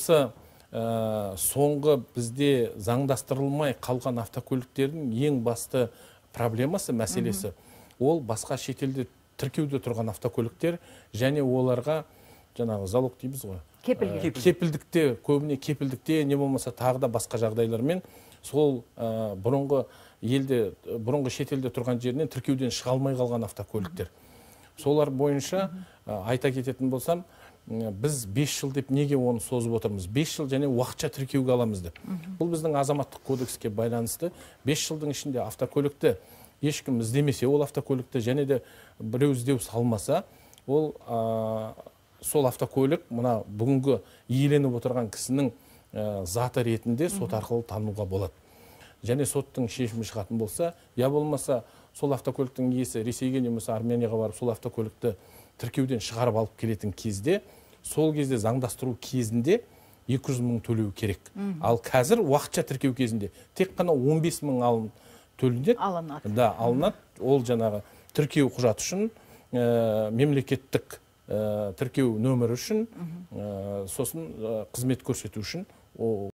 осы соңғы бізде заңдастырылмай қалған автокөліктердің ең басты проблемасы, мәселесі, ол басқа шетелде тіркеуде тұрған автокөліктер және оларға жаңағы залог дейміз ғой. Кепілдікте, көбіне кепілдікте, не болмаса тағы да басқа жағдайлармен сол бұрынғы шетелде тұрған жерінен тіркеуден шыға алмай қалған автокөліктер. Солар бойынша айта кететін болсам, біз 5 жыл деп неге оны созып отырмыз? 5 жыл және уақытша тіркеуге аламыз деп. Бұл біздің азаматтық кодекске байланысты. 5 жылдың ішінде автокөлікті ешкім іздемесе, ол автокөлікті және де біреу іздеу салмаса, ол сол автокөлік мына бүгінгі иеленіп отырған кісінің заты ретінде сот арқылы тануға болады. Және соттың шешімі шығатын болса, я болмаса сол автокөліктің иесі Ресейге немесе Арменияға барып сол автокөлікті тіркеуден шығарып алып келетін кезде, сол кезде заңдастыру кезінде 200 мың төлеу керек. Ал қазір уақытша тіркеу кезінде тек қана 15 мың төленеді. Алынады. Ол жаңағы тіркеу құжаты үшін, мемлекеттік тіркеу нөмірі үшін, сосын қызмет көрсету үшін